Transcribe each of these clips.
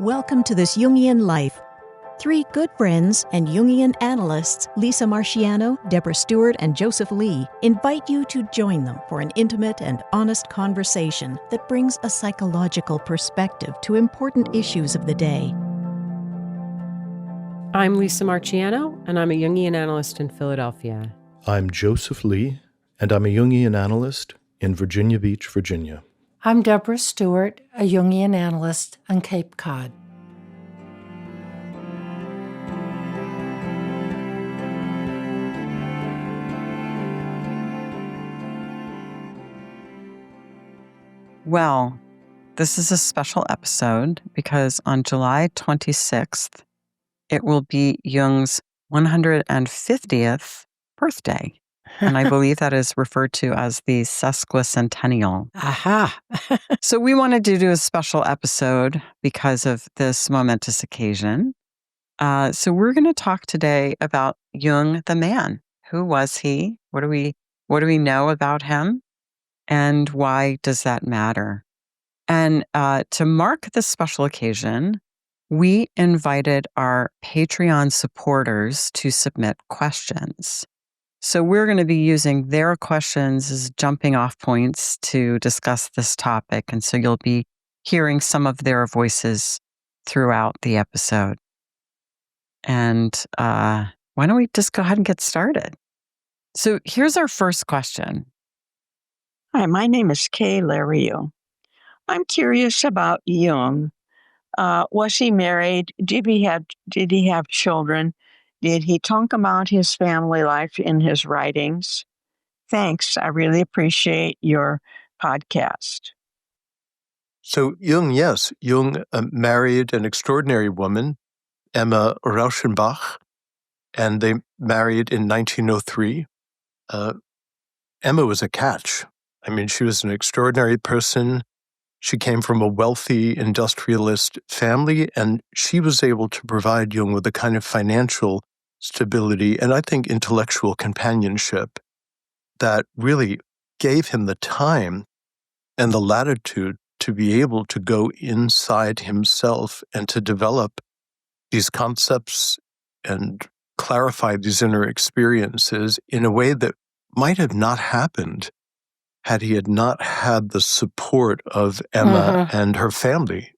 Welcome to This Jungian Life. Three good friends and Jungian analysts, Lisa Marciano, Deborah Stewart, and Joseph Lee, invite you to join them for an intimate and honest conversation that brings a psychological perspective to important issues of the day. I'm Lisa Marciano, and I'm a Jungian analyst in Philadelphia. I'm Joseph Lee, and I'm a Jungian analyst in Virginia Beach, Virginia. I'm Deborah Stewart, a Jungian analyst on Cape Cod. Well, this is a special episode because on July 26th, it will be Jung's 150th birthday. And I believe that is referred to as the sesquicentennial. Aha! So we wanted to do a special episode because of this momentous occasion. So we're going to talk today about Jung the man. Who was he? What do we know about him? And why does that matter? And to mark this special occasion, we invited our Patreon supporters to submit questions. So we're going to be using their questions as jumping off points to discuss this topic. And so you'll be hearing some of their voices throughout the episode. And why don't we just go ahead and get started? So here's our first question. Hi, my name is Kay Lario. I'm curious about Jung. Was he married? Did he have children? Did he talk about his family life in his writings? Thanks. I really appreciate your podcast. So Jung, yes, Jung married an extraordinary woman, Emma Rauschenbach, and they married in 1903. Emma was a catch. I mean, she was an extraordinary person. She came from a wealthy industrialist family, and she was able to provide Jung with a kind of financial stability and I think intellectual companionship that really gave him the time and the latitude to be able to go inside himself and to develop these concepts and clarify these inner experiences in a way that might have not happened had he had not had the support of Emma and her family.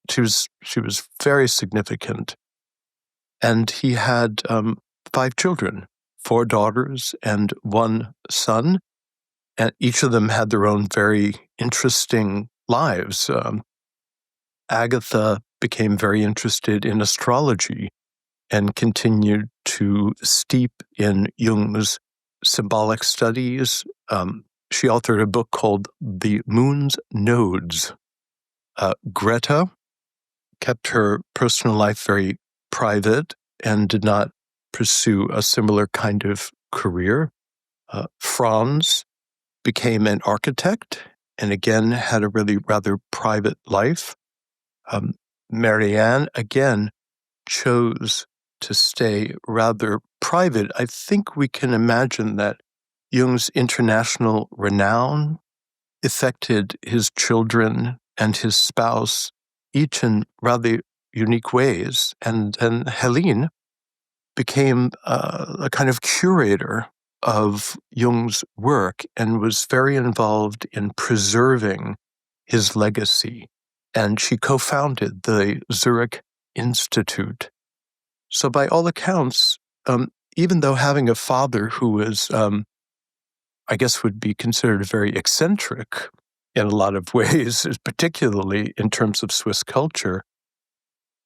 She was very significant. And he had 5 children, 4 daughters and 1 son, and each of them had their own very interesting lives. Agatha became very interested in astrology and continued to steep in Jung's symbolic studies. She authored a book called The Moon's Nodes. Greta kept her personal life very private and did not pursue a similar kind of career. Franz became an architect and again had a really rather private life. Marianne, again, chose to stay rather private. I think we can imagine that Jung's international renown affected his children and his spouse, each in rather unique ways. And Helene became a kind of curator of Jung's work and was very involved in preserving his legacy. And she co-founded the Zurich Institute. So by all accounts, even though having a father who was, I guess would be considered very eccentric in a lot of ways, particularly in terms of Swiss culture,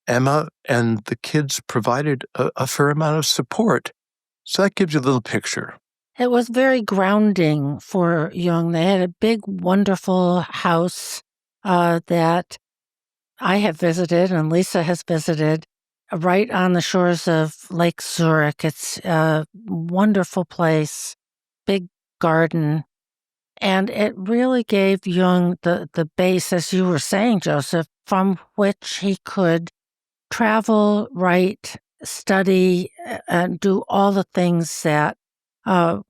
Emma and the kids provided a fair amount of support. So that gives you a little picture. It was very grounding for Jung. They had a big, wonderful house that I have visited and Lisa has visited right on the shores of Lake Zurich. It's a wonderful place, big garden. And it really gave Jung the base, as you were saying, Joseph, from which he could travel, write, study, and do all the things that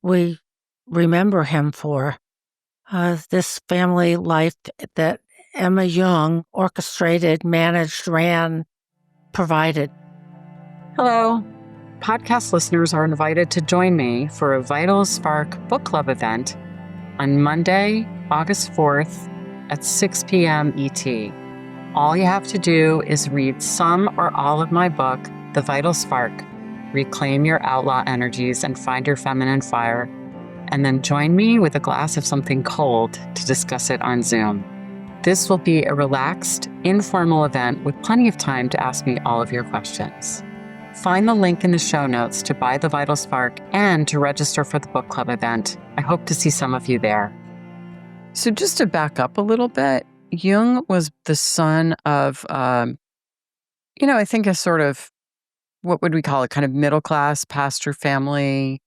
we remember him for. This family life that Emma Jung orchestrated, managed, ran, provided. Hello. Podcast listeners are invited to join me for a Vital Spark book club event on Monday, August 4th at 6 p.m. ET. All you have to do is read some or all of my book, The Vital Spark, Reclaim Your Outlaw Energies and Find Your Feminine Fire, and then join me with a glass of something cold to discuss it on Zoom. This will be a relaxed, informal event with plenty of time to ask me all of your questions. Find the link in the show notes to buy The Vital Spark and to register for the book club event. I hope to see some of you there. So just to back up a little bit, Jung was the son of, I think a sort of, what would we call it, kind of middle-class pastor family.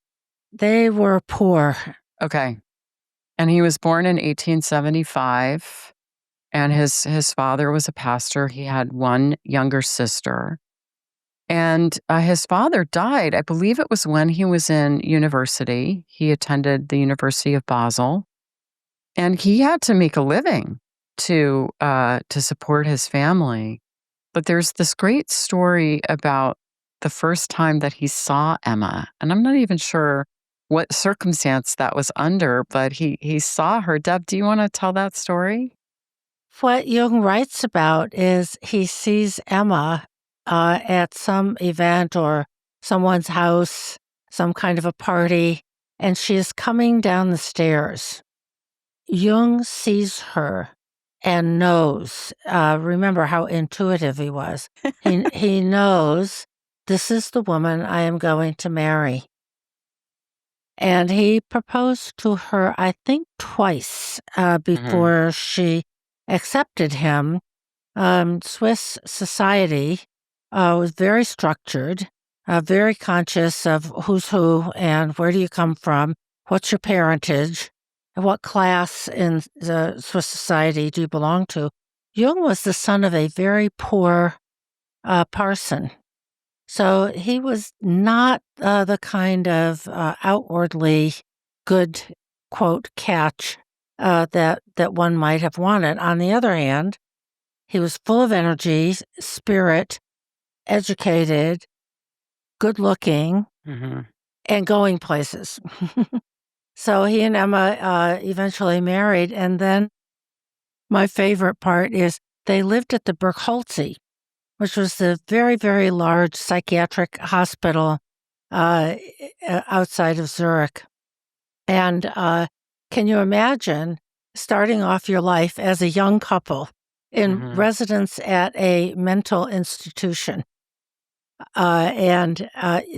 They were poor. Okay. And he was born in 1875, and his father was a pastor. He had one younger sister. And his father died, I believe it was when he was in university. He attended the University of Basel, and he had to make a living to support his family. But there's this great story about the first time that he saw Emma, and I'm not even sure what circumstance that was under, but he saw her. Deb, do you want to tell that story? What Jung writes about is he sees Emma at some event or someone's house, some kind of a party, and she is coming down the stairs. Jung sees her and knows, remember how intuitive he was. He knows this is the woman I am going to marry. And he proposed to her, I think, twice before she accepted him. Swiss society was very structured, very conscious of who's who and where do you come from, what's your parentage, and what class in the Swiss society do you belong to. Jung was the son of a very poor parson. So he was not the kind of outwardly good, quote, catch that one might have wanted. On the other hand, he was full of energy, spirit, educated, good-looking, and going places. So he and Emma eventually married, and then my favorite part is they lived at the Burgholtzy, which was the very, very large psychiatric hospital outside of Zurich. And can you imagine starting off your life as a young couple in residence at a mental institution? And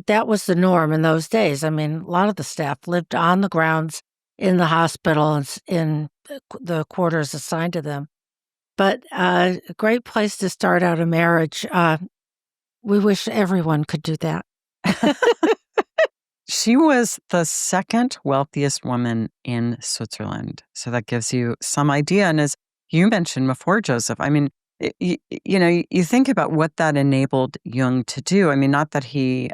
that was the norm in those days. I mean, a lot of the staff lived on the grounds in the hospital and in the quarters assigned to them. But a great place to start out a marriage. We wish everyone could do that. She was the second wealthiest woman in Switzerland. So that gives you some idea. And as you mentioned before, Joseph, I mean, you think about what that enabled Jung to do. I mean, not that he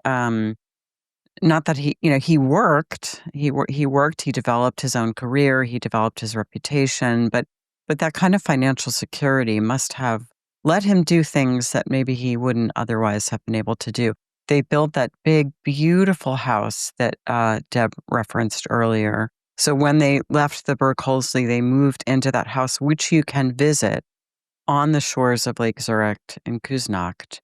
he worked, he developed his own career, he developed his reputation, but that kind of financial security must have let him do things that maybe he wouldn't otherwise have been able to do. They built that big, beautiful house that Deb referenced earlier. So when they left the Burgholzli, they moved into that house, which you can visit on the shores of Lake Zurich in Küsnacht.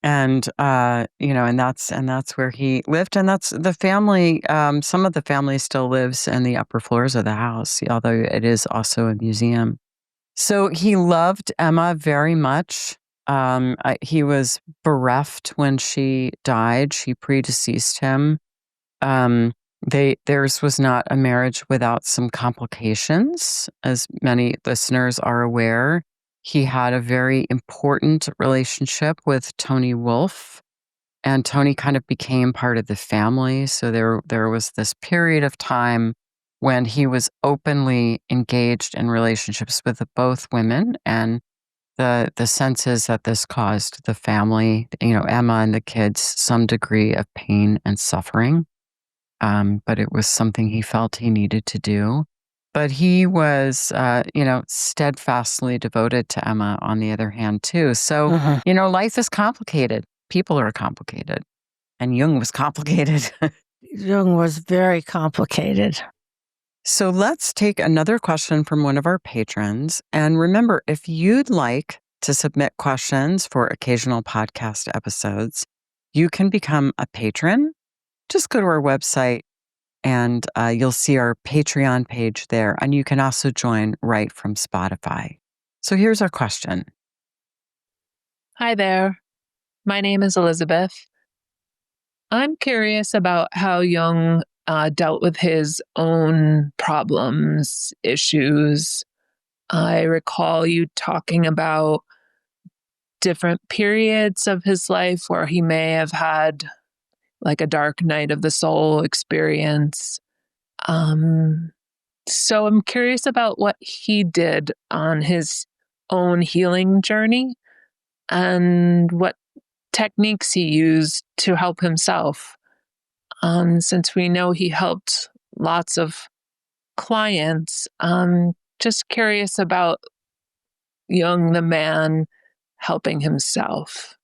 And, and that's where he lived. And that's the family. Some of the family still lives in the upper floors of the house, although it is also a museum. So he loved Emma very much. He was bereft when she died. She predeceased him. Theirs was not a marriage without some complications, as many listeners are aware. He had a very important relationship with Tony Wolff, and Tony kind of became part of the family. So there was this period of time when he was openly engaged in relationships with both women, and the sense is that this caused the family, Emma and the kids, some degree of pain and suffering. But it was something he felt he needed to do. But he was, steadfastly devoted to Emma on the other hand, too. So, life is complicated. People are complicated. And Jung was complicated. Jung was very complicated. So let's take another question from one of our patrons. And remember, if you'd like to submit questions for occasional podcast episodes, you can become a patron. Just go to our website and you'll see our Patreon page there. And you can also join right from Spotify. So here's our question. Hi there. My name is Elizabeth. I'm curious about how Jung dealt with his own problems, issues. I recall you talking about different periods of his life where he may have had like a dark night of the soul experience. So I'm curious about what he did on his own healing journey and what techniques he used to help himself. Since we know he helped lots of clients, just curious about Jung the man helping himself.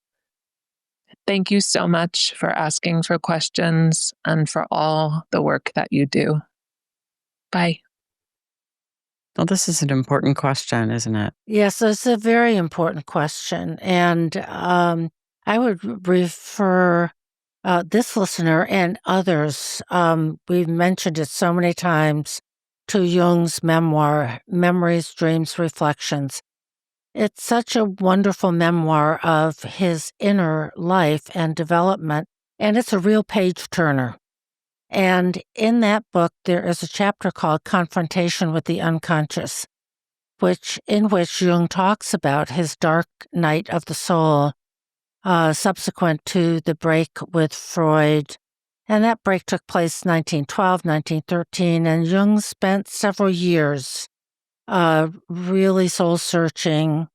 Thank you so much for asking for questions and for all the work that you do. Bye. Well, this is an important question, isn't it? Yes, it's a very important question. And I would refer this listener and others, we've mentioned it so many times, to Jung's memoir, Memories, Dreams, Reflections. It's such a wonderful memoir of his inner life and development, and it's a real page-turner. And in that book, there is a chapter called Confrontation with the Unconscious, in which Jung talks about his dark night of the soul, subsequent to the break with Freud. And that break took place 1912, 1913, and Jung spent several years really soul-searching,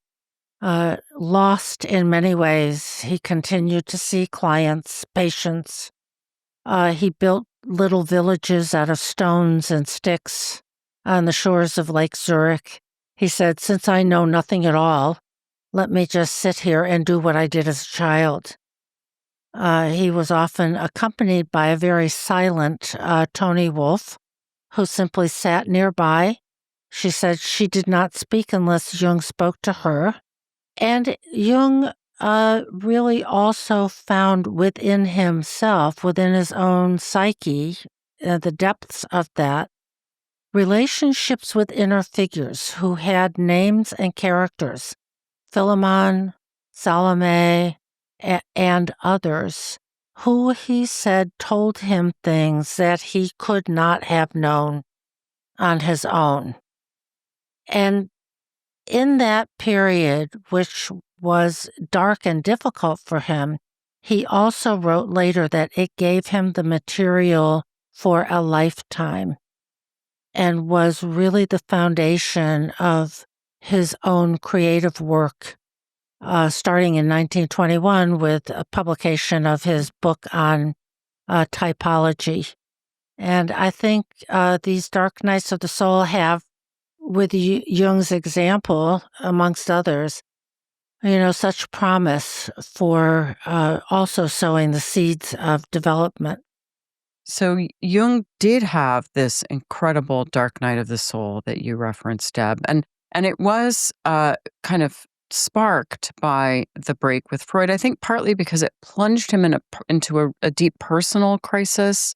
lost in many ways. He continued to see clients, patients. He built little villages out of stones and sticks on the shores of Lake Zurich. He said, "Since I know nothing at all, let me just sit here and do what I did as a child." He was often accompanied by a very silent Toni Wolff, who simply sat nearby. She said she did not speak unless Jung spoke to her. And Jung really also found within himself, within his own psyche, the depths of that, relationships with inner figures who had names and characters, Philemon, Salome, and others, who he said told him things that he could not have known on his own. And in that period, which was dark and difficult for him, he also wrote later that it gave him the material for a lifetime and was really the foundation of his own creative work, starting in 1921 with a publication of his book on typology. And I think these dark nights of the soul have, with Jung's example, amongst others, such promise for also sowing the seeds of development. So Jung did have this incredible dark night of the soul that you referenced, Deb. And it was kind of sparked by the break with Freud, I think partly because it plunged him into a deep personal crisis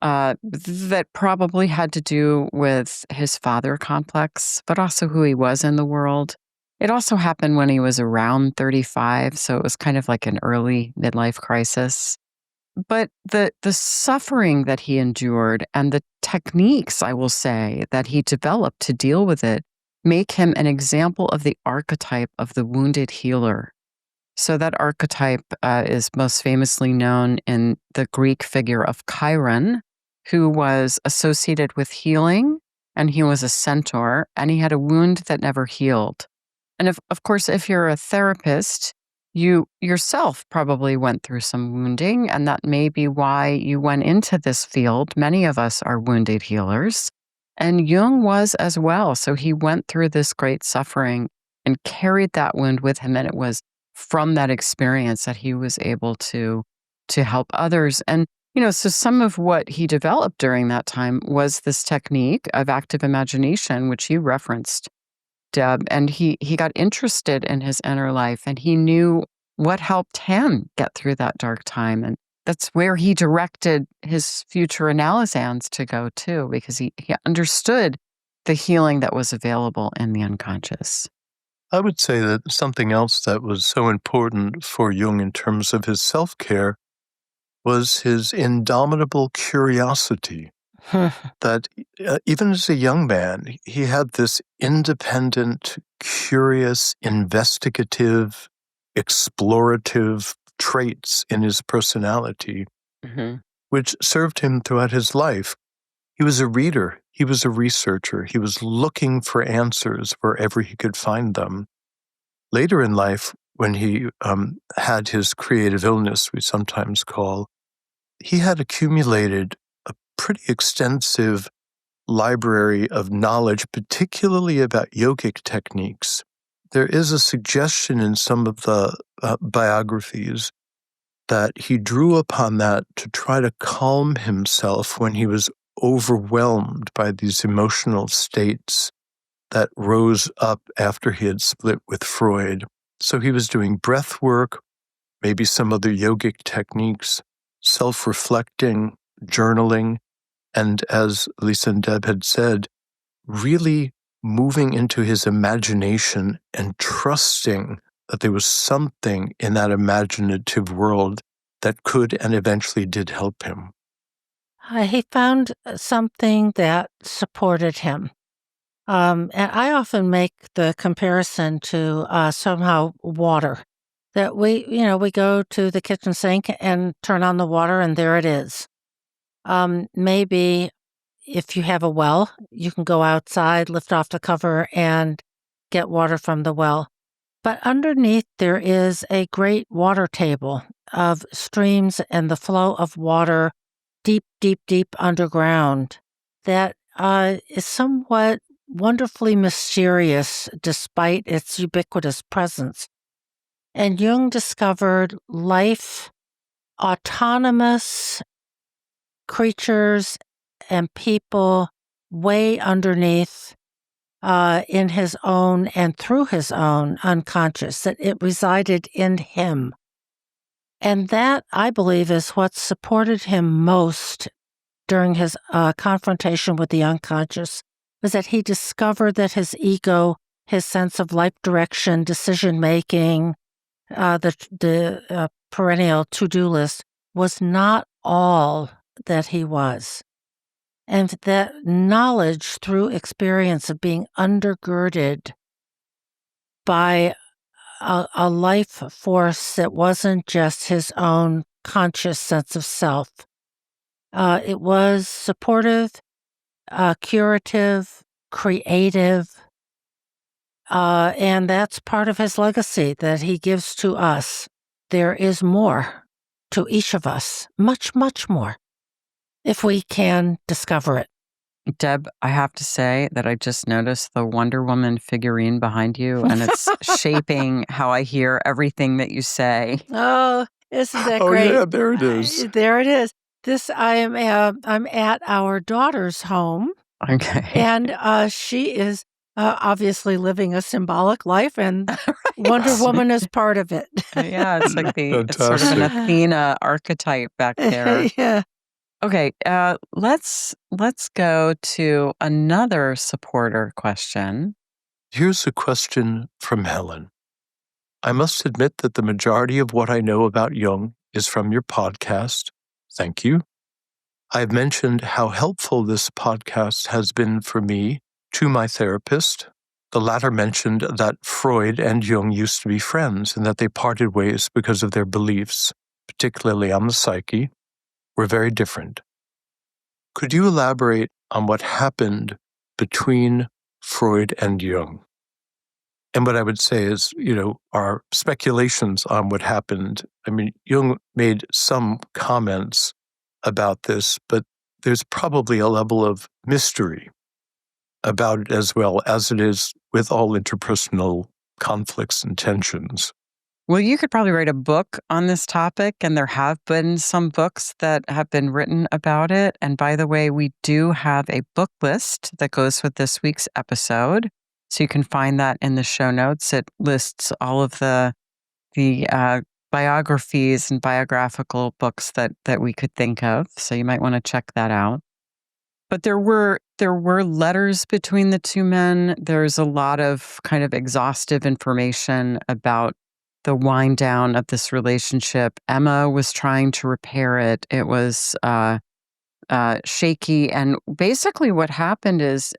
that probably had to do with his father complex, but also who he was in the world. It also happened when he was around 35, so it was kind of like an early midlife crisis. But the suffering that he endured and the techniques, I will say, that he developed to deal with it make him an example of the archetype of the wounded healer. So that archetype is most famously known in the Greek figure of Chiron, who was associated with healing, and he was a centaur, and he had a wound that never healed. And of course, if you're a therapist, you yourself probably went through some wounding, and that may be why you went into this field. Many of us are wounded healers. And Jung was as well. So he went through this great suffering and carried that wound with him. And it was from that experience that he was able to help others. And, so some of what he developed during that time was this technique of active imagination, which you referenced, Deb. And he got interested in his inner life, and he knew what helped him get through that dark time. And that's where he directed his future analysans to go too, because he understood the healing that was available in the unconscious. I would say that something else that was so important for Jung in terms of his self-care was his indomitable curiosity. That even as a young man, he had this independent, curious, investigative, explorative traits in his personality, which served him throughout his life. He was a reader. He was a researcher. He was looking for answers wherever he could find them. Later in life, when he had his creative illness, we sometimes call, he had accumulated a pretty extensive library of knowledge, particularly about yogic techniques. There is a suggestion in some of the biographies that he drew upon that to try to calm himself when he was overwhelmed by these emotional states that rose up after he had split with Freud. So he was doing breath work, maybe some other yogic techniques, self-reflecting, journaling, and as Lisa and Deb had said, really moving into his imagination and trusting that there was something in that imaginative world that could and eventually did help him. He found something that supported him. And I often make the comparison to somehow water. That we go to the kitchen sink and turn on the water, and there it is. Maybe if you have a well, you can go outside, lift off the cover, and get water from the well. But underneath, there is a great water table of streams and the flow of water deep, deep, deep underground that is somewhat wonderfully mysterious despite its ubiquitous presence. And Jung discovered life, autonomous creatures and people way underneath in his own and through his own unconscious, that it resided in him. And that, I believe, is what supported him most during his confrontation with the unconscious, was that he discovered that his ego, his sense of life direction, decision-making, the perennial to-do list, was not all that he was. And that knowledge through experience of being undergirded by a life force that wasn't just his own conscious sense of self. It was supportive, curative, creative, and that's part of his legacy that he gives to us. There is more to each of us, much, much more, if we can discover it. Deb, I have to say that I just noticed the Wonder Woman figurine behind you, and it's shaping how I hear everything that you say. Oh, isn't that great? Oh yeah, there it is. There it is. I'm at our daughter's home. Okay. And she is obviously living a symbolic life, and Wonder Woman is part of it. Yeah, it's like it's sort of an Athena archetype back there. Yeah. Okay, let's go to another supporter question. Here's a question from Helen. I must admit that the majority of what I know about Jung is from your podcast. Thank you. I've mentioned how helpful this podcast has been for me to my therapist. The latter mentioned that Freud and Jung used to be friends and that they parted ways because of their beliefs, particularly on the psyche, were very different. Could you elaborate on what happened between Freud and Jung? And what I would say is, our speculations on what happened. I mean, Jung made some comments about this, but there's probably a level of mystery about it as well as it is with all interpersonal conflicts and tensions. Well, you could probably write a book on this topic, and there have been some books that have been written about it. And by the way, we do have a book list that goes with this week's episode. So you can find that in the show notes. It lists all of the biographies and biographical books that we could think of. So you might want to check that out. But there were letters between the two men. There's a lot of kind of exhaustive information about the wind down of this relationship. Emma was trying to repair it. It was shaky. And basically what happened is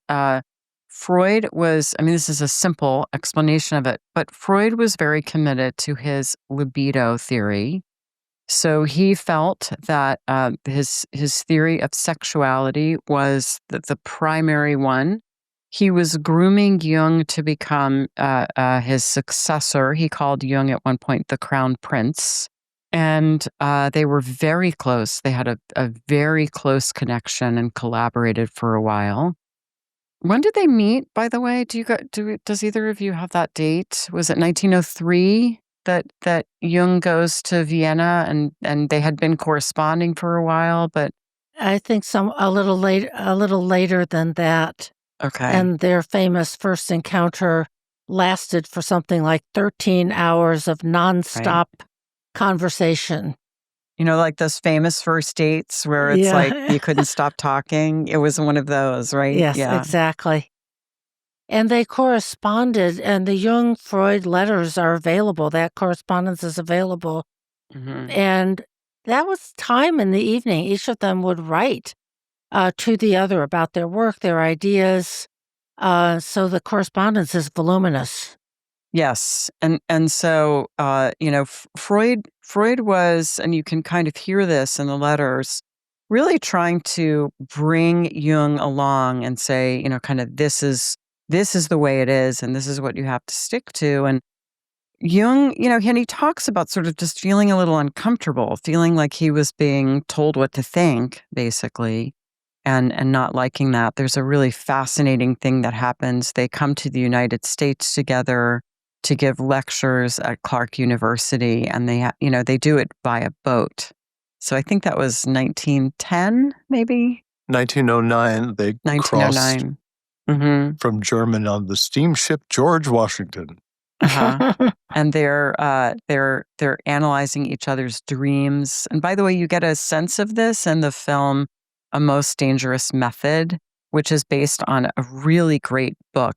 Freud was, I mean, this is a simple explanation of it, but Freud was very committed to his libido theory. So he felt that his theory of sexuality was the primary one. He was grooming Jung to become his successor. He called Jung at one point the Crown Prince. And they were very close. They had a very close connection and collaborated for a while. When did they meet, by the way? Does either of you have that date? Was it 1903 that Jung goes to Vienna and they had been corresponding for a while, but I think a little later than that. Okay. And their famous first encounter lasted for something like 13 hours of nonstop conversation. You know, like those famous first dates where it's like you couldn't stop talking. It was one of those, right? Yes, exactly. And they corresponded, and the Jung-Freud letters are available. That correspondence is available. Mm-hmm. And that was time in the evening. Each of them would write to the other about their work, their ideas. So the correspondence is voluminous. Yes. And so, Freud was, and you can kind of hear this in the letters, really trying to bring Jung along and say, kind of this is the way it is, and this is what you have to stick to. And Jung, and he talks about sort of just feeling a little uncomfortable, feeling like he was being told what to think, basically, and not liking that. There's a really fascinating thing that happens. They come to the United States together to give lectures at Clark University, and they do it by a boat. So I think that was 1910, maybe 1909. They 1909. crossed from German on the steamship George Washington. And they're analyzing each other's dreams. And by the way, you get a sense of this in the film A Most Dangerous Method, which is based on a really great book,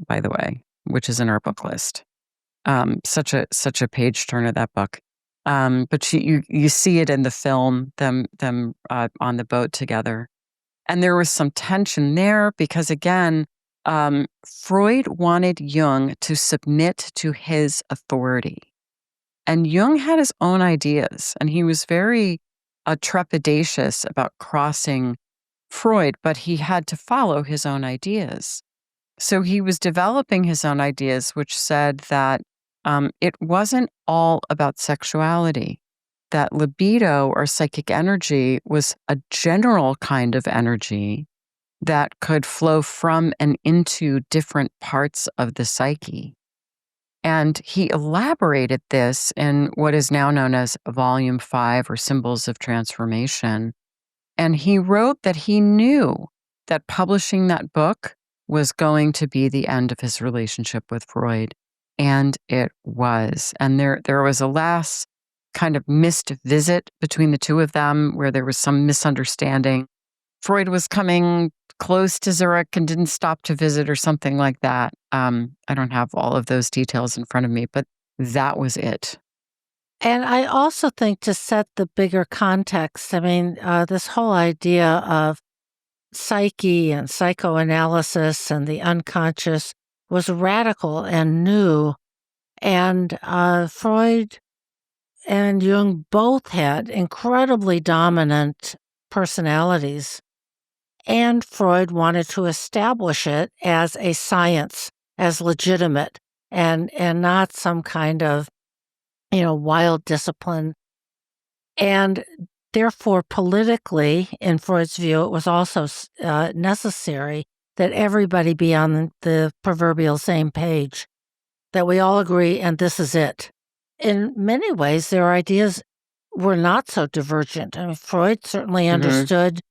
by the way, which is in our book list. Such a page turner, that book. But you see it in the film, them on the boat together. And there was some tension there because, again, Freud wanted Jung to submit to his authority. And Jung had his own ideas, and he was very trepidatious about crossing Freud, but he had to follow his own ideas. So he was developing his own ideas, which said that it wasn't all about sexuality, that libido or psychic energy was a general kind of energy that could flow from and into different parts of the psyche. And he elaborated this in what is now known as Volume 5 or Symbols of Transformation. And he wrote that he knew that publishing that book was going to be the end of his relationship with Freud. And it was. And there was a last kind of missed visit between the two of them where there was some misunderstanding. Freud was coming close to Zurich and didn't stop to visit or something like that. I don't have all of those details in front of me, but that was it. And I also think, to set the bigger context, I mean, this whole idea of psyche and psychoanalysis and the unconscious was radical and new. And Freud and Jung both had incredibly dominant personalities. And Freud wanted to establish it as a science, as legitimate, and not some kind of, wild discipline. And therefore, politically, in Freud's view, it was also necessary that everybody be on the proverbial same page, that we all agree, and this is it. In many ways, their ideas were not so divergent. I mean, Freud certainly understood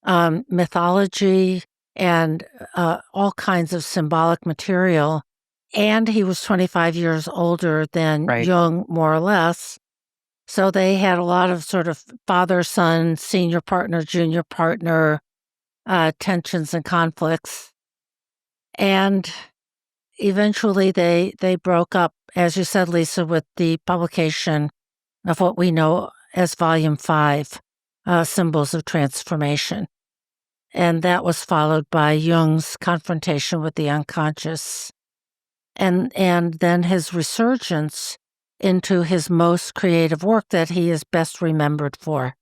mythology and all kinds of symbolic material, and he was 25 years older than Jung, more or less. So they had a lot of sort of father-son, senior partner, junior partner tensions and conflicts. And eventually they broke up, as you said, Lisa, with the publication of what we know as Volume 5, Symbols of Transformation. And that was followed by Jung's confrontation with the unconscious, and then his resurgence into his most creative work that he is best remembered for.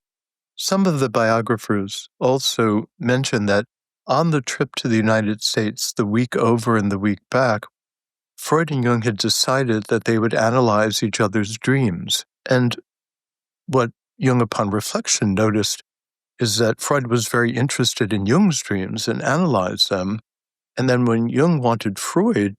Some of the biographers also mention that on the trip to the United States, the week over and the week back, Freud and Jung had decided that they would analyze each other's dreams. And what Jung, upon reflection, noticed is that Freud was very interested in Jung's dreams and analyzed them. And then when Jung wanted Freud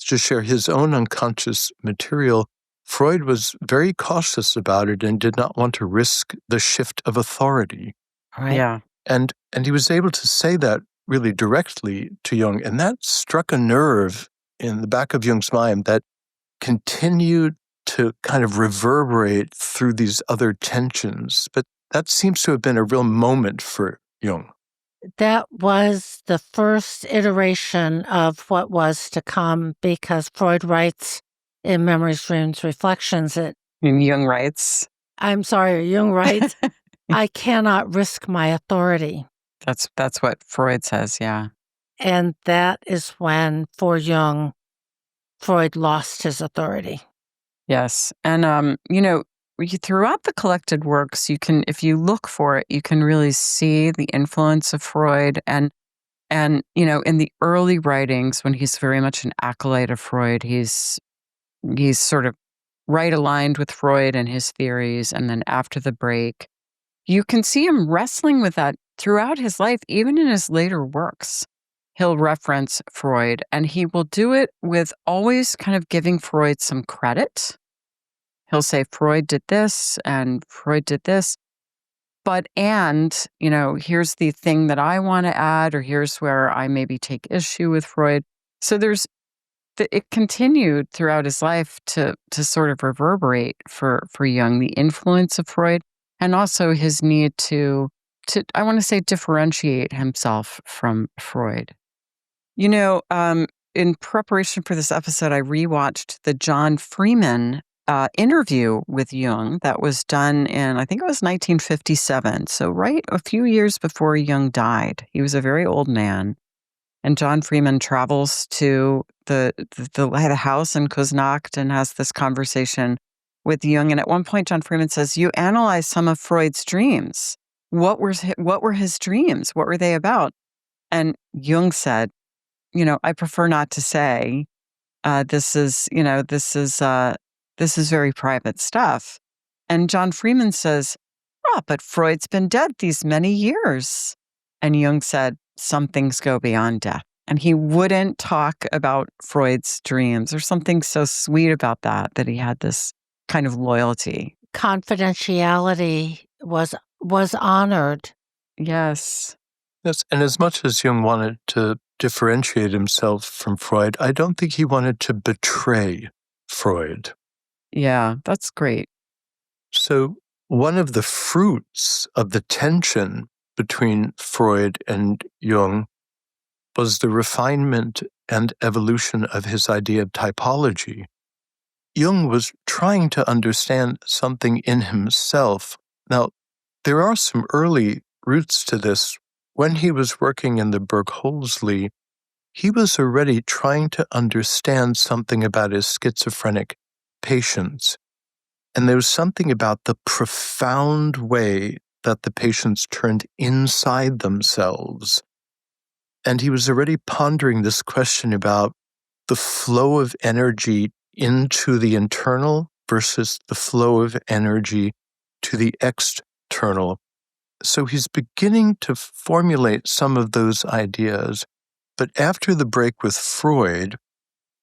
to share his own unconscious material, Freud was very cautious about it and did not want to risk the shift of authority. Right. Yeah. And he was able to say that really directly to Jung, and that struck a nerve in the back of Jung's mind that continued to kind of reverberate through these other tensions. But that seems to have been a real moment for Jung. That was the first iteration of what was to come, because Freud writes in Memories, Dreams, Reflections that... And Jung writes... Jung writes, I cannot risk my authority. That's what Freud says, yeah. And that is when, for Jung, Freud lost his authority. Yes. And, throughout the collected works, you can, if you look for it, you can really see the influence of Freud. And in the early writings, when he's very much an acolyte of Freud, he's sort of right aligned with Freud and his theories. And then after the break, you can see him wrestling with that throughout his life, even in his later works. He'll reference Freud, and he will do it with always kind of giving Freud some credit. He'll say, Freud did this, and Freud did this. But, here's the thing that I want to add, or here's where I maybe take issue with Freud. So it continued throughout his life to sort of reverberate for Jung, the influence of Freud, and also his need to I want to say, differentiate himself from Freud. In preparation for this episode, I rewatched the John Freeman interview with Jung that was done in, I think it was 1957. So right a few years before Jung died. He was a very old man. And John Freeman travels to the house in Kuznacht and has this conversation with Jung. And at one point, John Freeman says, you analyzed some of Freud's dreams. What were his dreams? What were they about? And Jung said, I prefer not to say. This is very private stuff. And John Freeman says, but Freud's been dead these many years. And Jung said, some things go beyond death. And he wouldn't talk about Freud's dreams. There's something so sweet about that he had this kind of loyalty. Confidentiality was honored. Yes. Yes, and as much as Jung wanted to differentiate himself from Freud, I don't think he wanted to betray Freud. Yeah, that's great. So one of the fruits of the tension between Freud and Jung was the refinement and evolution of his idea of typology. Jung was trying to understand something in himself. Now, there are some early roots to this. When he was working in the Bergholzli, he was already trying to understand something about his schizophrenic patients. And there was something about the profound way that the patients turned inside themselves. And he was already pondering this question about the flow of energy into the internal versus the flow of energy to the external. So he's beginning to formulate some of those ideas. But after the break with Freud,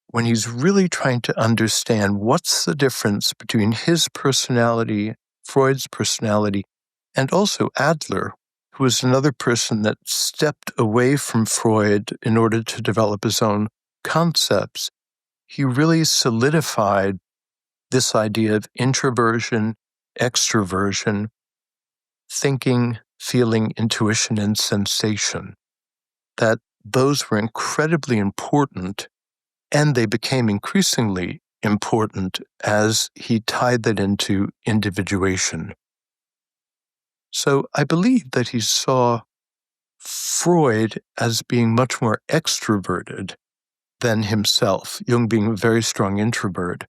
when he's really trying to understand what's the difference between his personality, Freud's personality, and also Adler, who was another person that stepped away from Freud in order to develop his own concepts, he really solidified this idea of introversion, extroversion, thinking, feeling, intuition, and sensation, that those were incredibly important, and they became increasingly important as he tied that into individuation. So I believe that he saw Freud as being much more extroverted than himself, Jung being a very strong introvert.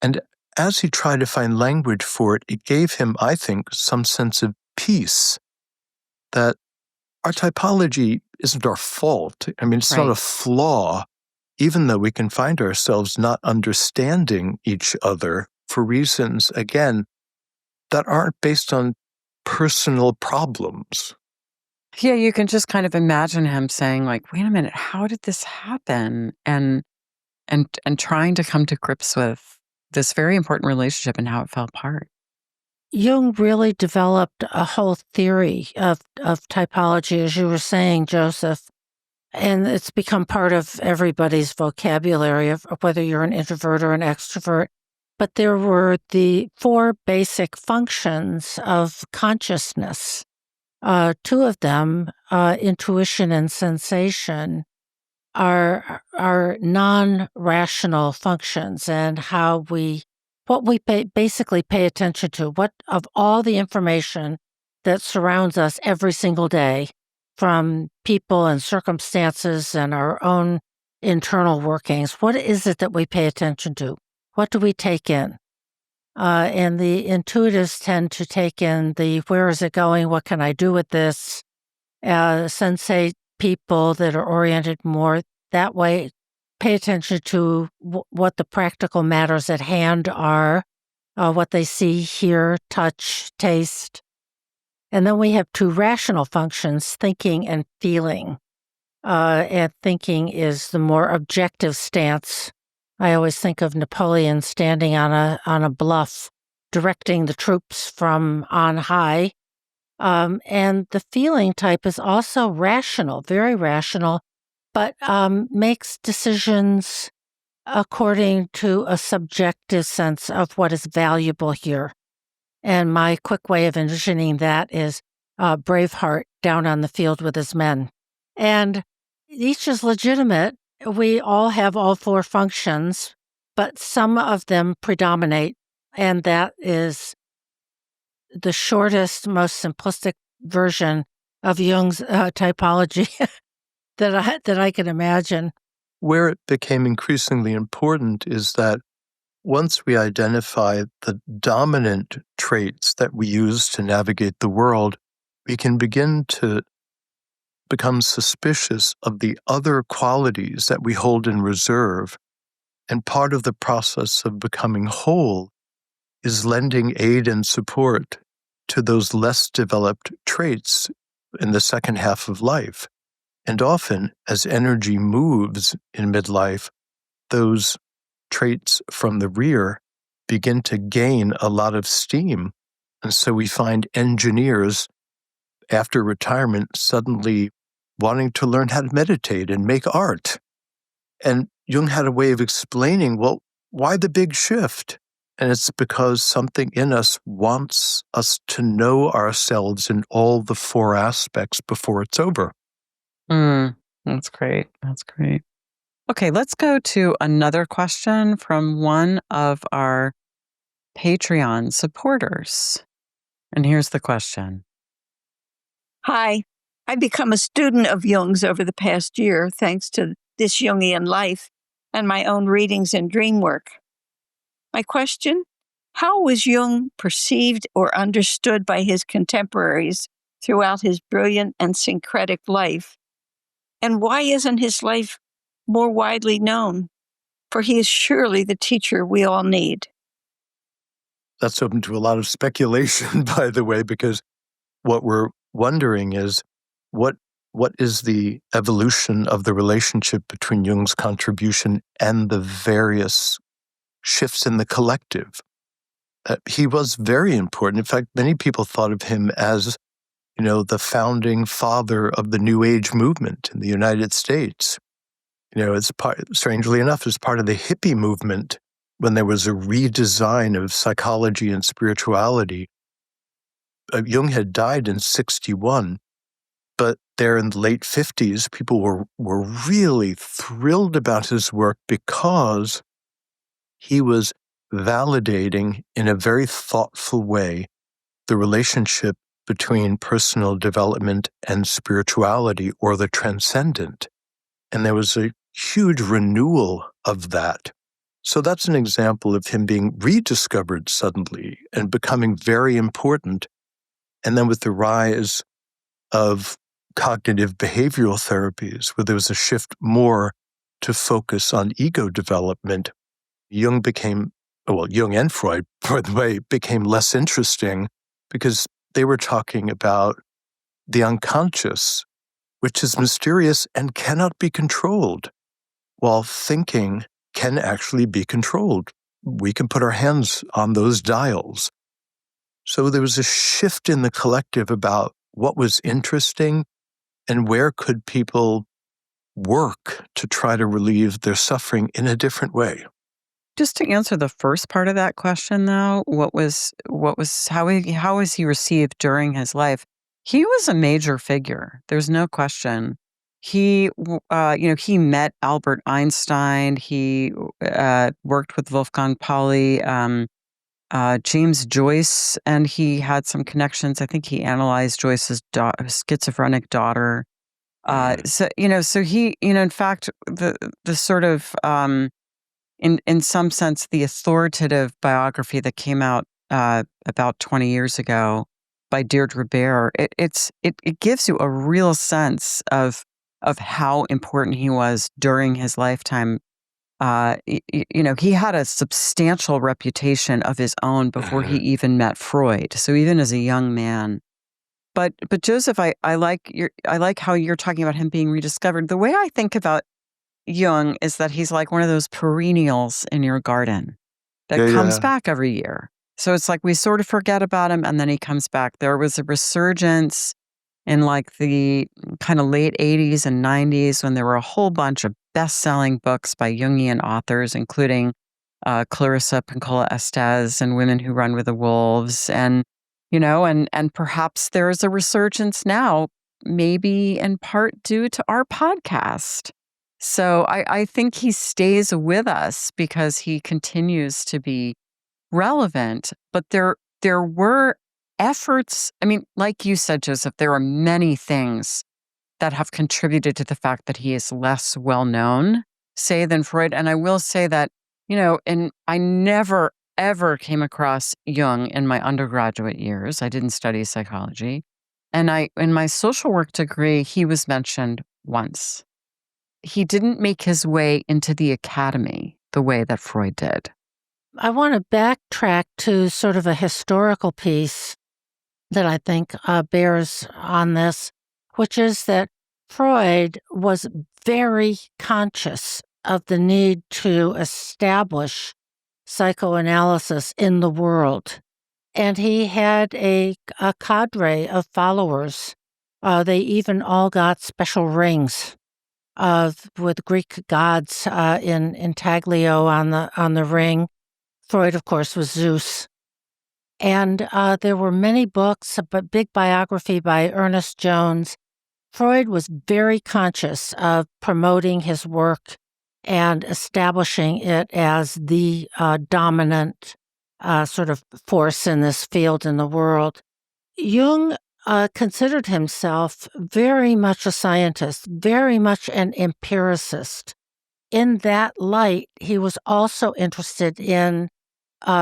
And as he tried to find language for it, it gave him, I think, some sense of peace, that our typology isn't our fault. I mean, it's not a flaw, even though we can find ourselves not understanding each other for reasons, again, that aren't based on personal problems. Yeah, you can just kind of imagine him saying, like, wait a minute, how did this happen? And trying to come to grips with this very important relationship and how it fell apart. Jung really developed a whole theory of typology, as you were saying, Joseph, and it's become part of everybody's vocabulary of whether you're an introvert or an extrovert. But there were the 4 basic functions of consciousness. 2 of them, intuition and sensation, are non-rational functions, and what we basically pay attention to, what of all the information that surrounds us every single day, from people and circumstances and our own internal workings, what is it that we pay attention to? What do we take in? And the intuitives tend to take in the where is it going? What can I do with this? Sensate people that are oriented more that way pay attention to what the practical matters at hand are, what they see, hear, touch, taste. And then we have 2 rational functions, thinking and feeling. And thinking is the more objective stance. I always think of Napoleon standing on a bluff, directing the troops from on high. And the feeling type is also rational, very rational, but makes decisions according to a subjective sense of what is valuable here. And my quick way of envisioning that is Braveheart down on the field with his men. And each is legitimate. We all have all 4 functions, but some of them predominate, and that is the shortest, most simplistic version of Jung's typology that I can imagine. Where it became increasingly important is that once we identify the dominant traits that we use to navigate the world, we can begin to become suspicious of the other qualities that we hold in reserve. And part of the process of becoming whole is lending aid and support to those less developed traits in the second half of life. And often, as energy moves in midlife, those traits from the rear begin to gain a lot of steam. And so we find engineers after retirement suddenly wanting to learn how to meditate and make art. And Jung had a way of explaining, well, why the big shift? And it's because something in us wants us to know ourselves in all the 4 aspects before it's over. That's great. That's great. Okay, let's go to another question from one of our Patreon supporters. And here's the question. Hi, I've become a student of Jung's over the past year thanks to This Jungian Life and my own readings and dream work. My question, how was Jung perceived or understood by his contemporaries throughout his brilliant and syncretic life? And why isn't his life more widely known? For he is surely the teacher we all need. That's open to a lot of speculation, by the way, because what we're wondering is what what is the evolution of the relationship between Jung's contribution and the various shifts in the collective. He was very important. In fact, many people thought of him as, the founding father of the New Age movement in the United States. Strangely enough, as part of the hippie movement, when there was a redesign of psychology and spirituality, Jung had died in 1961, but there in the late 1950s, people were really thrilled about his work because he was validating in a very thoughtful way the relationship between personal development and spirituality, or the transcendent. And there was a huge renewal of that. So that's an example of him being rediscovered suddenly and becoming very important. And then with the rise of cognitive behavioral therapies, where there was a shift more to focus on ego development, Jung and Freud, by the way, became less interesting because they were talking about the unconscious, which is mysterious and cannot be controlled, while thinking can actually be controlled. We can put our hands on those dials. So there was a shift in the collective about what was interesting and where could people work to try to relieve their suffering in a different way. Just to answer the first part of that question, though, how was he received during his life? He was a major figure. There's no question. He met Albert Einstein. He worked with Wolfgang Pauli, James Joyce, and he had some connections. I think he analyzed Joyce's schizophrenic daughter. So he, in fact, the sort of in some sense, the authoritative biography that came out about 20 years ago by Deirdre Baer, it gives you a real sense of how important he was during his lifetime. He had a substantial reputation of his own before he even met Freud. So even as a young man. But Joseph, I like how you're talking about him being rediscovered. The way I think about Jung is that he's like one of those perennials in your garden that comes back every year. So it's like we sort of forget about him and then he comes back. There was a resurgence in like the kind of late 80s and 90s when there were a whole bunch of best-selling books by Jungian authors, including Clarissa Pinkola Estes and Women Who Run with the Wolves. And, and perhaps there is a resurgence now, maybe in part due to our podcast. So I think he stays with us because he continues to be relevant. But there were efforts. I mean, like you said, Joseph, there are many things that have contributed to the fact that he is less well known, say, than Freud. And I will say that, and I never, ever came across Jung in my undergraduate years. I didn't study psychology. And in my social work degree, he was mentioned once. He didn't make his way into the academy the way that Freud did. I want to backtrack to sort of a historical piece that I think bears on this, which is that Freud was very conscious of the need to establish psychoanalysis in the world. And he had a cadre of followers. They even all got special rings with Greek gods in intaglio on the ring. Freud, of course, was Zeus. And there were many books, a big biography by Ernest Jones. Freud was very conscious of promoting his work and establishing it as the dominant sort of force in this field in the world. Jung considered himself very much a scientist, very much an empiricist. In that light, he was also interested in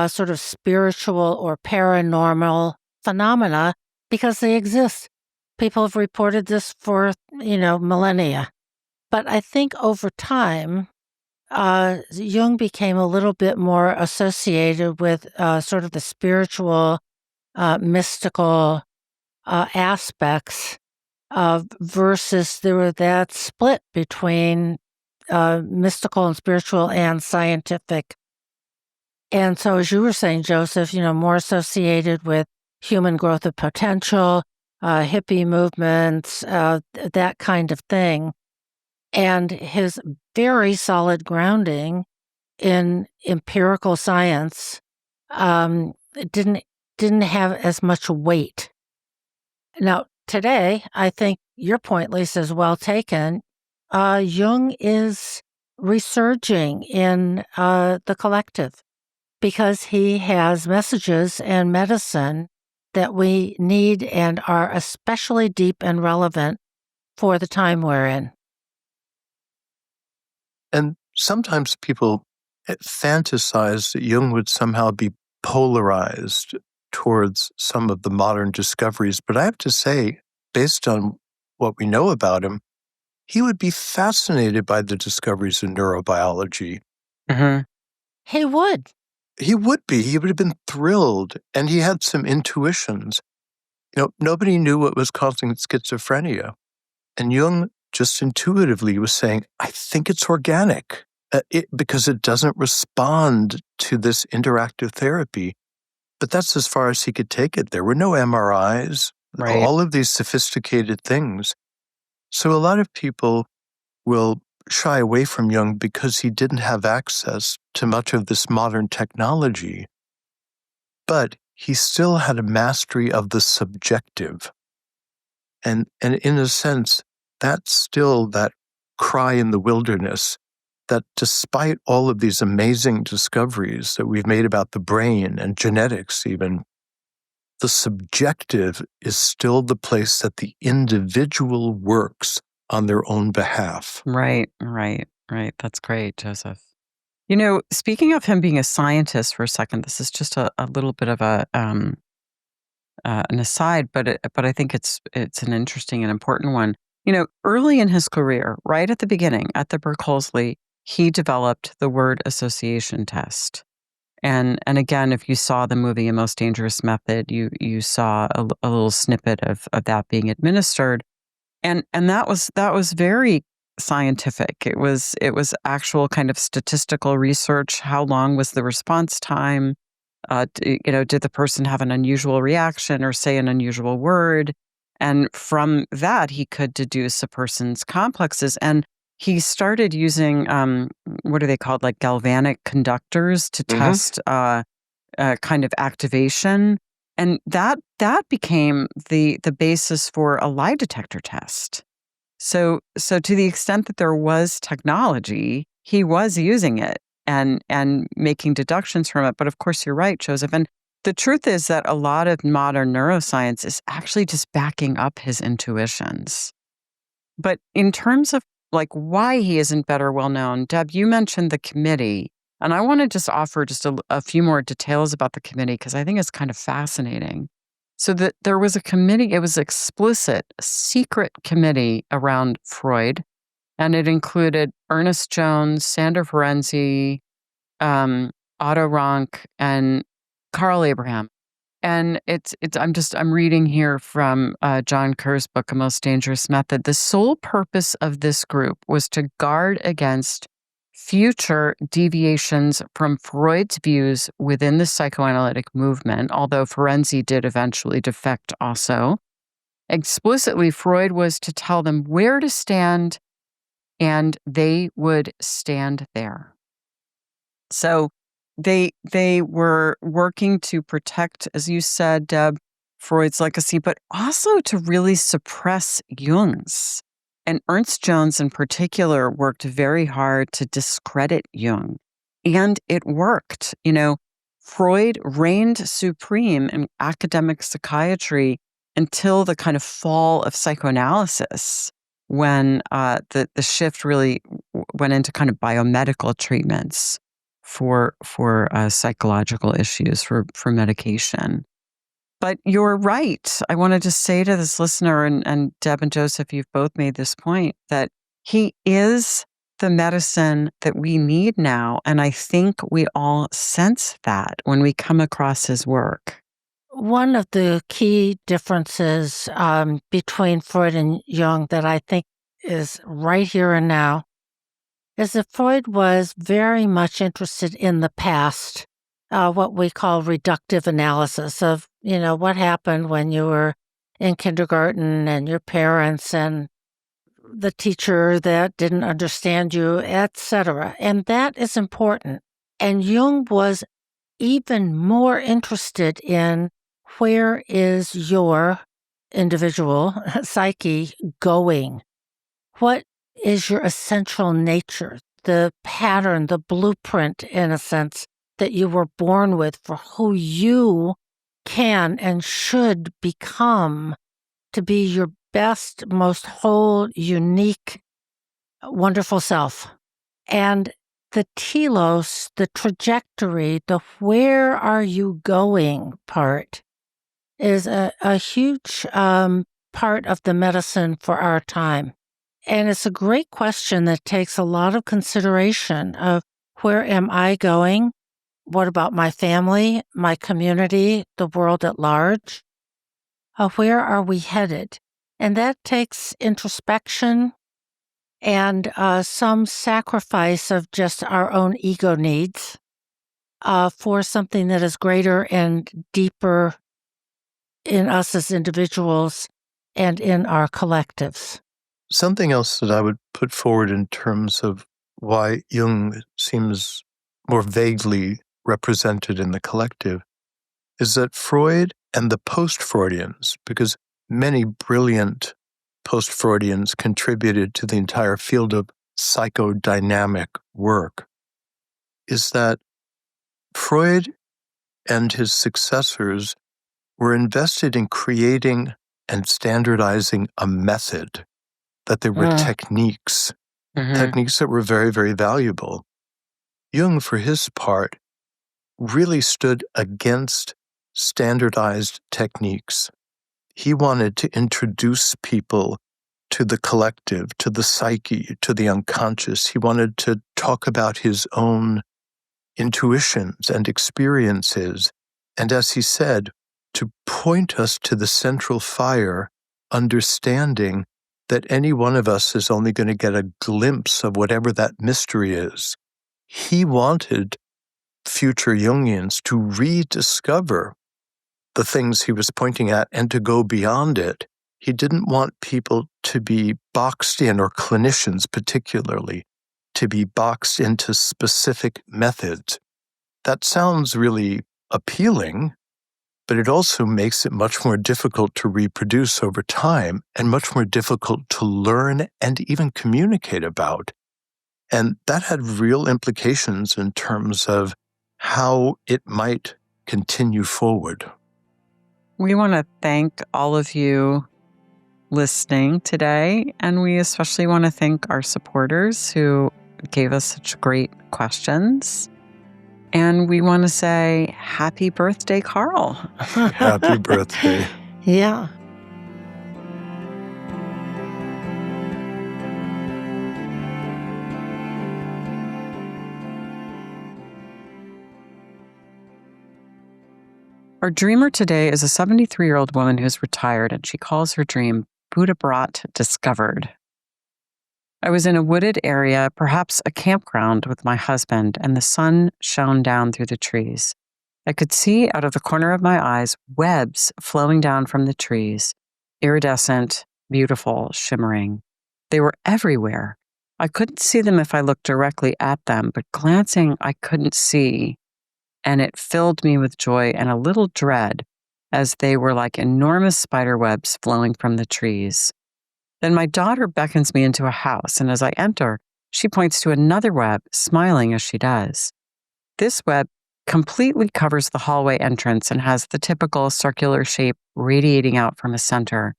sort of spiritual or paranormal phenomena because they exist. People have reported this for, millennia. But I think over time, Jung became a little bit more associated with sort of the spiritual, mystical aspects versus there was that split between mystical and spiritual and scientific. And so, as you were saying, Joseph, more associated with human growth of potential, hippie movements, that kind of thing. And his very solid grounding in empirical science didn't have as much weight. Now, today, I think your point, Lisa, is well taken. Jung is resurging in the collective because he has messages and medicine that we need and are especially deep and relevant for the time we're in. And sometimes people fantasize that Jung would somehow be polarized towards some of the modern discoveries. But I have to say, based on what we know about him, he would be fascinated by the discoveries in neurobiology. Mm-hmm. He would. He would be. He would have been thrilled. And he had some intuitions. Nobody knew what was causing schizophrenia. And Jung just intuitively was saying, I think it's organic because it doesn't respond to this interactive therapy. But that's as far as he could take it. There were no MRIs, Right. all of these sophisticated things. So a lot of people will shy away from Jung because he didn't have access to much of this modern technology. But he still had a mastery of the subjective. And in a sense, that's still that cry in the wilderness that despite all of these amazing discoveries that we've made about the brain and genetics even, the subjective is still the place that the individual works on their own behalf. Right. That's great, Joseph. Speaking of him being a scientist for a second, this is just a little bit of an aside, but I think it's an interesting and important one. Early in his career, right at the beginning, at the Berkeley, he developed the word association test. And again, if you saw the movie A Most Dangerous Method, you saw a little snippet of that being administered, and that was very scientific. It was actual kind of statistical research. How long was the response time? Did the person have an unusual reaction or say an unusual word? And from that, he could deduce a person's complexes. And he started using, what are they called, like galvanic conductors to test kind of activation. And that became the basis for a lie detector test. So to the extent that there was technology, he was using it and making deductions from it. But of course, you're right, Joseph. And the truth is that a lot of modern neuroscience is actually just backing up his intuitions. But in terms of like why he isn't better well known, Deb, you mentioned the committee. And I want to just offer just a few more details about the committee because I think it's kind of fascinating. So that there was a committee, it was explicit, secret committee around Freud. And it included Ernest Jones, Sandor Ferenczi, Otto Rank, and Carl Abraham. And I'm reading here from John Kerr's book, A Most Dangerous Method. The sole purpose of this group was to guard against future deviations from Freud's views within the psychoanalytic movement, although Ferenczi did eventually defect also. Explicitly, Freud was to tell them where to stand, and they would stand there. So they were working to protect, as you said, Deb, Freud's legacy, but also to really suppress Jung's. And Ernst Jones in particular worked very hard to discredit Jung. And it worked. Freud reigned supreme in academic psychiatry until the kind of fall of psychoanalysis, when the shift really went into kind of biomedical treatments for psychological issues, for medication. But you're right. I want to just say to this listener, and Deb and Joseph, you've both made this point, that he is the medicine that we need now. And I think we all sense that when we come across his work. One of the key differences between Freud and Jung that I think is right here and now is that Freud was very much interested in the past, what we call reductive analysis of, what happened when you were in kindergarten and your parents and the teacher that didn't understand you, etc. And that is important. And Jung was even more interested in where is your individual psyche going? What is your essential nature, the pattern, the blueprint, in a sense, that you were born with for who you can and should become to be your best, most whole, unique, wonderful self. And the telos, the trajectory, the where are you going part is a huge part of the medicine for our time. And it's a great question that takes a lot of consideration of where am I going? What about my family, my community, the world at large? Where are we headed? And that takes introspection and some sacrifice of just our own ego needs for something that is greater and deeper in us as individuals and in our collectives. Something else that I would put forward in terms of why Jung seems more vaguely represented in the collective is that Freud and the post-Freudians, because many brilliant post-Freudians contributed to the entire field of psychodynamic work, is that Freud and his successors were invested in creating and standardizing a method, that there were techniques that were very, very valuable. Jung, for his part, really stood against standardized techniques. He wanted to introduce people to the collective, to the psyche, to the unconscious. He wanted to talk about his own intuitions and experiences. And as he said, to point us to the central fire, understanding that any one of us is only going to get a glimpse of whatever that mystery is. He wanted future Jungians to rediscover the things he was pointing at and to go beyond it. He didn't want people to be boxed in, or clinicians particularly, to be boxed into specific methods. That sounds really appealing, but it also makes it much more difficult to reproduce over time and much more difficult to learn and even communicate about. And that had real implications in terms of how it might continue forward. We want to thank all of you listening today, and we especially want to thank our supporters who gave us such great questions. And we want to say happy birthday, Carl. Happy birthday. Yeah. Our dreamer today is a 73-year-old woman who's retired, and she calls her dream Buddha Brat Discovered. I was in a wooded area, perhaps a campground, with my husband, and the sun shone down through the trees. I could see out of the corner of my eyes webs flowing down from the trees, iridescent, beautiful, shimmering. They were everywhere. I couldn't see them if I looked directly at them, but glancing, I couldn't see. And it filled me with joy and a little dread, as they were like enormous spider webs flowing from the trees. Then my daughter beckons me into a house, and as I enter, she points to another web, smiling as she does. This web completely covers the hallway entrance and has the typical circular shape radiating out from a center.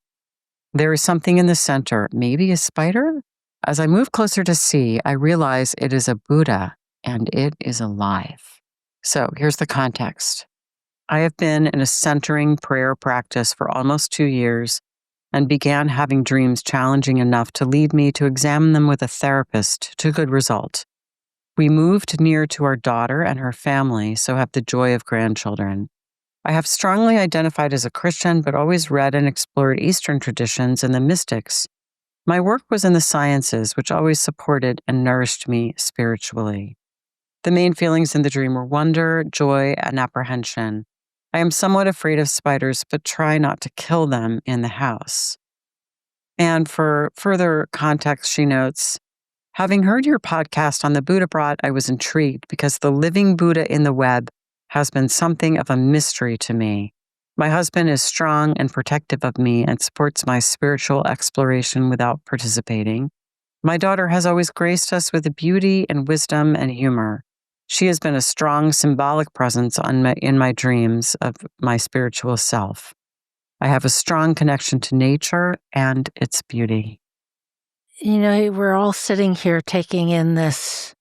There is something in the center, maybe a spider? As I move closer to see, I realize it is a Buddha, and it is alive. So here's the context. I have been in a centering prayer practice for almost 2 years and began having dreams challenging enough to lead me to examine them with a therapist to good result. We moved near to our daughter and her family, so have the joy of grandchildren. I have strongly identified as a Christian, but always read and explored Eastern traditions and the mystics. My work was in the sciences, which always supported and nourished me spiritually. The main feelings in the dream were wonder, joy, and apprehension. I am somewhat afraid of spiders, but try not to kill them in the house. And for further context, she notes, having heard your podcast on the Buddha brought, I was intrigued because the living Buddha in the web has been something of a mystery to me. My husband is strong and protective of me and supports my spiritual exploration without participating. My daughter has always graced us with beauty and wisdom and humor. She has been a strong symbolic presence in my dreams of my spiritual self. I have a strong connection to nature and its beauty. You know, we're all sitting here taking in this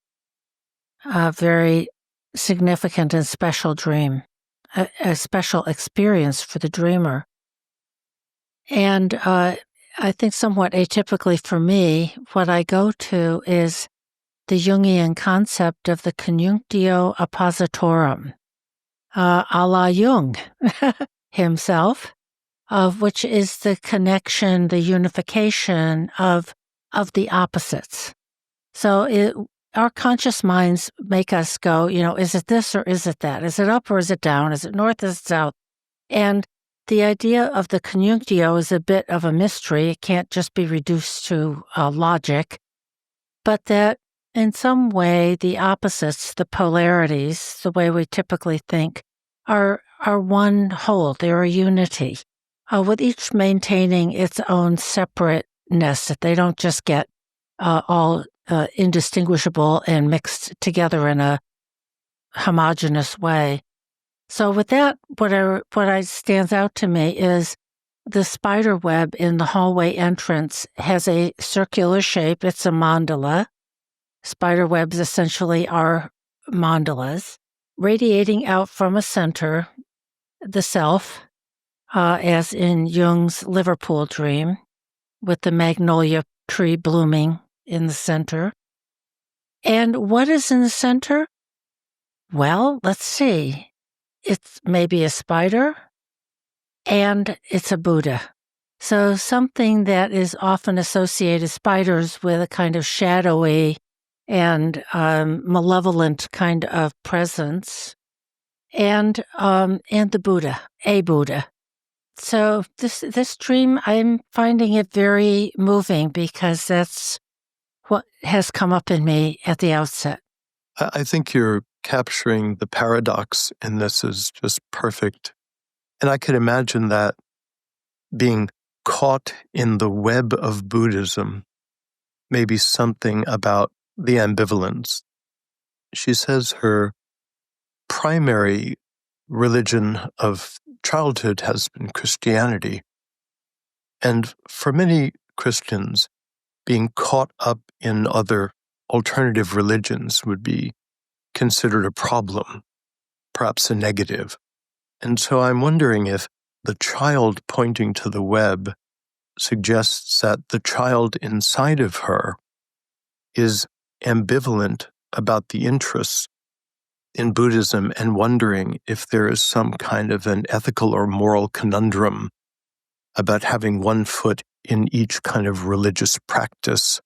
very significant and special dream, a special experience for the dreamer. And I think somewhat atypically for me, what I go to is the Jungian concept of the conjunctio oppositorum, a la Jung himself, of which is the connection, the unification of the opposites. So our conscious minds make us go, is it this or is it that? Is it up or is it down? Is it north, is it south? And the idea of the conjunctio is a bit of a mystery. It can't just be reduced to logic, but that in some way the opposites, the polarities, the way we typically think, are one whole. They're a unity, with each maintaining its own separateness, that they don't just get all indistinguishable and mixed together in a homogeneous way. So with that, what stands out to me is the spider web in the hallway entrance has a circular shape. It's a mandala. Spider webs essentially are mandalas, radiating out from a center, the self, as in Jung's Liverpool dream, with the magnolia tree blooming in the center. And what is in the center? Well, let's see. It's maybe a spider, and it's a Buddha. So something that is often associated, spiders, with a kind of shadowy and malevolent kind of presence, and the Buddha, a Buddha. So this dream, I'm finding it very moving because that's what has come up in me at the outset. I think you're capturing the paradox in this is just perfect. And I could imagine that being caught in the web of Buddhism, maybe something about the ambivalence. She says her primary religion of childhood has been Christianity. And for many Christians, being caught up in other alternative religions would be considered a problem, perhaps a negative. And so I'm wondering if the child pointing to the web suggests that the child inside of her is ambivalent about the interests in Buddhism and wondering if there is some kind of an ethical or moral conundrum about having one foot in each kind of religious practice.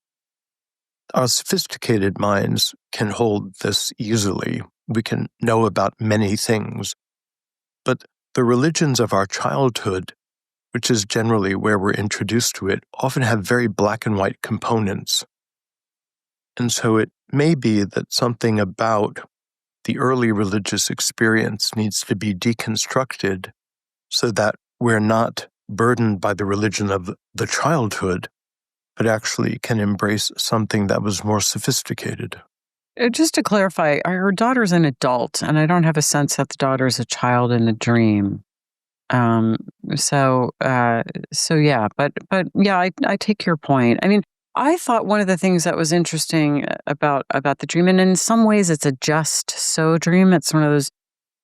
Our sophisticated minds can hold this easily. We can know about many things. But the religions of our childhood, which is generally where we're introduced to it, often have very black and white components. And so it may be that something about the early religious experience needs to be deconstructed so that we're not burdened by the religion of the childhood, but actually can embrace something that was more sophisticated. Just to clarify, her daughter's an adult, and I don't have a sense that the daughter's a child in a dream. So yeah, but yeah, I take your point. I mean, I thought one of the things that was interesting about the dream, and in some ways it's a just so dream. It's one of those,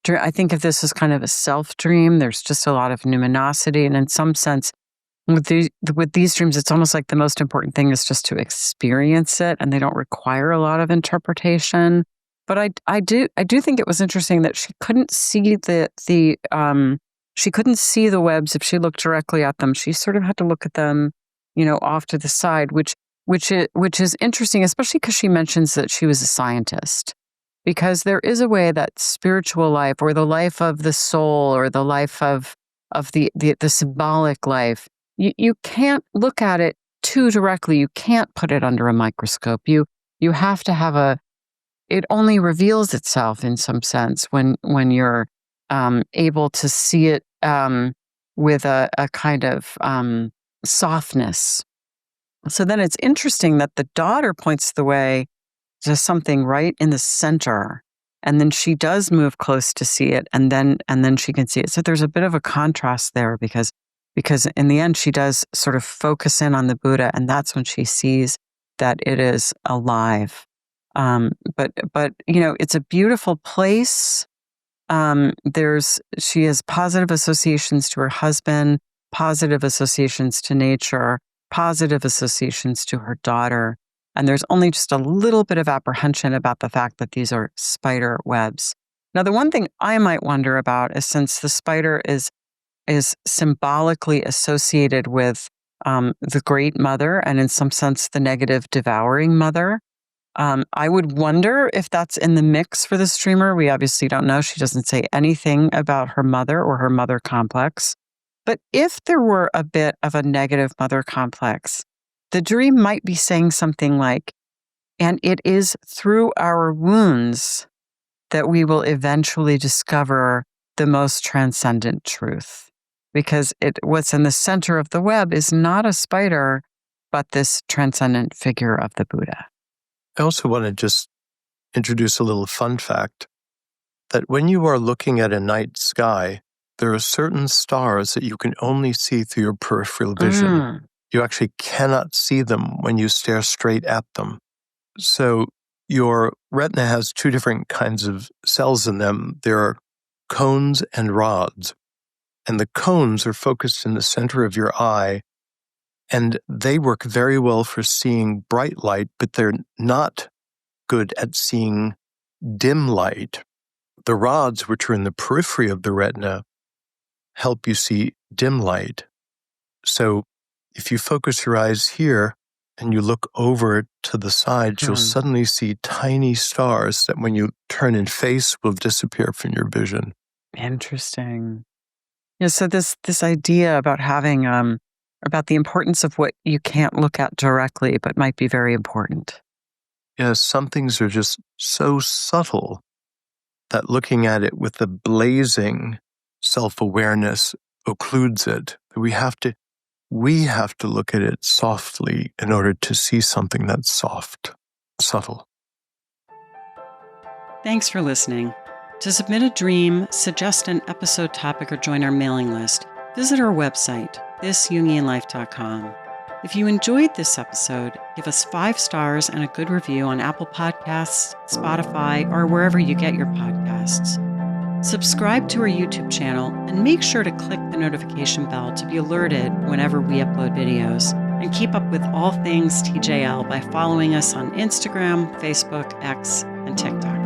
I think of this as kind of a self dream. There's just a lot of numinosity, and in some sense, with these dreams, it's almost like the most important thing is just to experience it, and they don't require a lot of interpretation. But I do think it was interesting that she couldn't see she couldn't see the webs if she looked directly at them. She sort of had to look at them, off to the side, which is interesting, especially because she mentions that she was a scientist. Because there is a way that spiritual life, or the life of the soul, or the life of the symbolic life, you can't look at it too directly. You can't put it under a microscope. You have to have it only reveals itself in some sense when you're able to see it with a kind of softness. So then it's interesting that the daughter points the way to something right in the center, and then she does move close to see it, and then she can see it. So there's a bit of a contrast there because in the end she does sort of focus in on the Buddha, and that's when she sees that it is alive. But it's a beautiful place. She has positive associations to her husband, positive associations to nature, positive associations to her daughter. And there's only just a little bit of apprehension about the fact that these are spider webs. Now, the one thing I might wonder about is, since the spider is symbolically associated with the great mother, and in some sense the negative devouring mother, I would wonder if that's in the mix for the streamer. We obviously don't know. She doesn't say anything about her mother or her mother complex. But if there were a bit of a negative mother complex, the dream might be saying something like, and it is through our wounds that we will eventually discover the most transcendent truth. Because what's in the center of the web is not a spider, but this transcendent figure of the Buddha. I also want to just introduce a little fun fact that when you are looking at a night sky, there are certain stars that you can only see through your peripheral vision. You actually cannot see them when you stare straight at them. So your retina has two different kinds of cells in them. There are cones and rods. And the cones are focused in the center of your eye, and they work very well for seeing bright light, but they're not good at seeing dim light. The rods, which are in the periphery of the retina, help you see dim light. So if you focus your eyes here and you look over to the sides, you'll suddenly see tiny stars that when you turn and face will disappear from your vision. Interesting. Yeah, so this idea about having about the importance of what you can't look at directly but might be very important. Yes, some things are just so subtle that looking at it with a blazing self-awareness occludes it. We have to look at it softly in order to see something that's subtle. Thanks for listening. To submit a dream, suggest an episode topic, or join our mailing list, visit our website, thisjungianlife.com. If you enjoyed this episode, give us 5 stars and a good review on Apple Podcasts, Spotify, or wherever you get your podcasts. Subscribe to our YouTube channel and make sure to click the notification bell to be alerted whenever we upload videos. And keep up with all things TJL by following us on Instagram, Facebook, X, and TikTok.